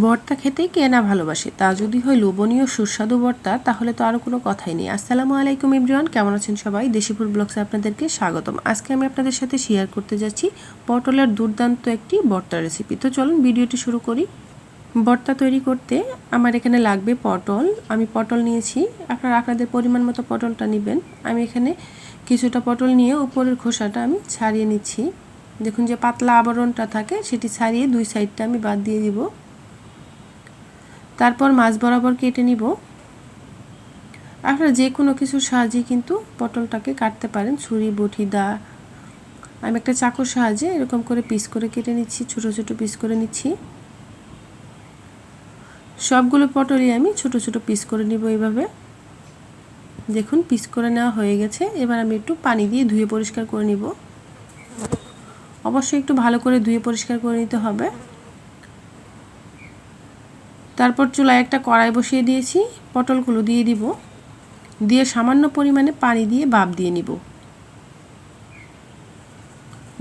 ভর্তা খেতে কে না ভালোবাসে, তা যদি হয় লোভনীয় সুস্বাদু ভর্তা, তাহলে তো আরও কোনো কথাই নেই। আসসালামু আলাইকুম এভরিওয়ান, কেমন আছেন সবাই? দেশিপুর ব্লগসে আপনাদেরকে স্বাগতম। আজকে আমি আপনাদের সাথে শেয়ার করতে যাচ্ছি পটলের দুর্দান্ত একটি ভর্তা রেসিপি। তো চলুন ভিডিওটি শুরু করি। ভর্তা তৈরি করতে আমার এখানে লাগবে পটল। আমি পটল নিয়েছি, আপনারা আপনাদের পরিমাণ মতো পটলটা নেবেন। আমি এখানে কিছুটা পটল নিয়ে উপরের খোসাটা আমি ছাড়িয়ে নিচ্ছি। দেখুন যে পাতলা আবরণটা থাকে সেটি ছাড়িয়ে দুই সাইডটা আমি বাদ দিয়ে দিব। তারপর মাছ বরাবর কেটে নিব। আপনারা যে কোনো কিছুর সাহায্যে কিন্তু পটলটাকে কাটতে পারেন, ছুরি, বটি, দা। আমি একটা চাকুর সাহায্যে এরকম করে পিস করে কেটে নিচ্ছি, ছোট ছোট পিস করে নিচ্ছি। সবগুলো পটলই আমি ছোট ছোট পিস করে নিব এইভাবে। দেখুন পিস করে নেওয়া হয়ে গেছে। এবার আমি একটু পানি দিয়ে ধুয়ে পরিষ্কার করে নিব। অবশ্যই একটু ভালো করে ধুয়ে পরিষ্কার করে নিতে হবে। তারপর চুলায় একটা কড়াই বসিয়ে দিয়েছি, পটলগুলো দিয়ে দিব, দিয়ে সামান্য পরিমাণে পানি দিয়ে ভাপ দিয়ে নিব।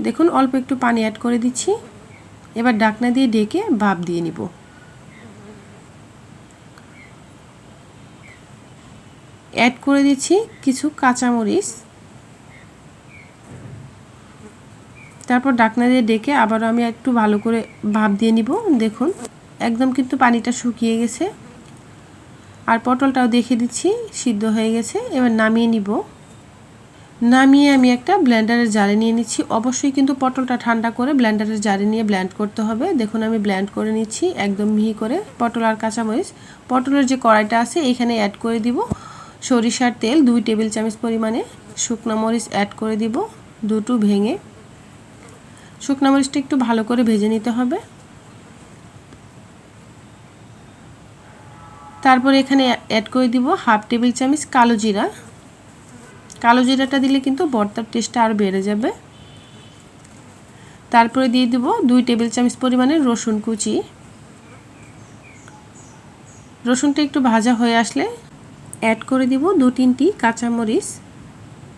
দেখুন অল্প একটু পানি অ্যাড করে দিচ্ছি। এবার ঢাকনা দিয়ে ঢেকে ভাপ দিয়ে নিব। অ্যাড করে দিচ্ছি কিছু কাঁচামরিচ। তারপর ঢাকনা দিয়ে ঢেকে আবারও আমি একটু ভালো করে ভাপ দিয়ে নিব। দেখুন একদম কিন্তু পানিটা শুকিয়ে গেছে, আর পটলটাও দেখে দিচ্ছি সিদ্ধ হয়ে গেছে। এবার নামিয়ে নিব। নামিয়ে আমি একটা ব্লেন্ডারের জারে নিয়ে নিচ্ছি। অবশ্যই কিন্তু পটলটা ঠান্ডা করে ব্লেন্ডারের জারে নিয়ে ব্লেন্ড করতে হবে। দেখুন আমি ব্লেন্ড করে নিচ্ছি একদম মিহি করে পটল আর কাঁচামরিচ। পটলের যে কড়াইটা আছে এখানে অ্যাড করে দিব সরিষার তেল 2 টেবিল চামচ পরিমাণে। শুকনো মরিচ অ্যাড করে দিব দুটো ভেঙে। শুকনো মরিচটা একটু ভালো করে ভেজে নিতে হবে। তারপর এখানে অ্যাড করে দিব হাফ টেবিল চামচ কালো জিরা। কালো জিরাটা দিলে কিন্তু ভর্তার টেস্টটা আরও বেড়ে যাবে। তারপরে দিয়ে দেব 2 টেবিল চামচ পরিমাণে রসুন কুচি। রসুনটা একটু ভাজা হয়ে আসলে অ্যাড করে দিব 2-3টি কাঁচামরিচ।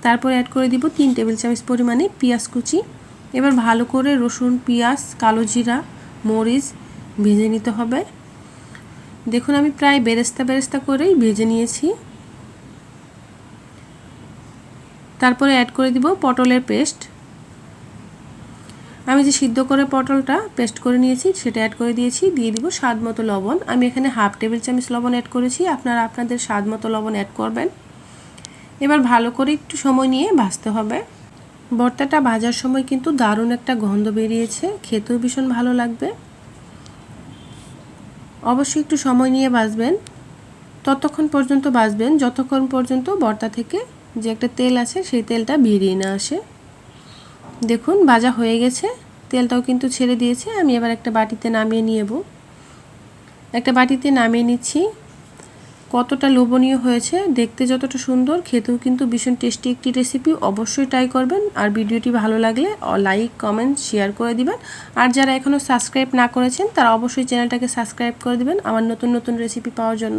তারপর অ্যাড করে দিব 3 টেবিল চামচ পরিমাণে পেঁয়াজ কুচি। এবার ভালো করে রসুন, পেঁয়াজ, কালো জিরা, মরিচ ভেজে নিতে হবে। দেখুন আমি প্রায় বেরেস্তা বেরেস্তা করেই ভেজে নিয়েছি। তারপরে অ্যাড করে দিব পটলের পেস্ট। আমি যে সিদ্ধ করে পটলটা পেস্ট করে নিয়েছি সেটা অ্যাড করে দিয়েছি। দিয়ে দিব স্বাদ মতো লবণ। আমি এখানে হাফ টেবিল চামচ লবণ অ্যাড করেছি, আপনারা আপনাদের স্বাদ মতো লবণ অ্যাড করবেন। এবার ভালো করে একটু সময় নিয়ে ভাজতে হবে। ভর্তাটা ভাজার সময় কিন্তু দারুণ একটা গন্ধ বেরিয়েছে, খেতেও ভীষণ ভালো লাগবে। অবশ্যই একটু সময় নিয়ে ভাজবেন, ততক্ষণ পর্যন্ত ভাজবেন যতক্ষণ পর্যন্ত ভর্তা থেকে যে একটা তেল আছে সেই তেলটা বেরিয়ে না আসে। দেখুন ভাজা হয়ে গেছে, তেলটাও কিন্তু ছেড়ে দিয়েছে। আমি এবার একটা বাটিতে নামিয়ে নেব। একটা বাটিতে নামিয়ে নিচ্ছি। কতটা লোভনীয় হয়েছে, দেখতে যতটা সুন্দর, খেতেও কিন্তু ভীষণ টেস্টি একটি রেসিপি। অবশ্যই ট্রাই করবেন। আর ভিডিওটি ভালো লাগলে লাইক, কমেন্ট, শেয়ার করে দিবেন। আর যারা এখনও সাবস্ক্রাইব না করেছেন তারা অবশ্যই চ্যানেলটাকে সাবস্ক্রাইব করে দিবেন আমার নতুন নতুন রেসিপি পাওয়ার জন্য।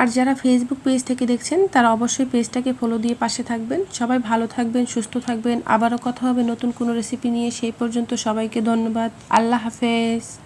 আর যারা ফেসবুক পেজ থেকে দেখছেন তারা অবশ্যই পেজটাকে ফলো দিয়ে পাশে থাকবেন। সবাই ভালো থাকবেন, সুস্থ থাকবেন। আবারও কথা হবে নতুন কোনো রেসিপি নিয়ে। সেই পর্যন্ত সবাইকে ধন্যবাদ। আল্লাহ হাফেজ।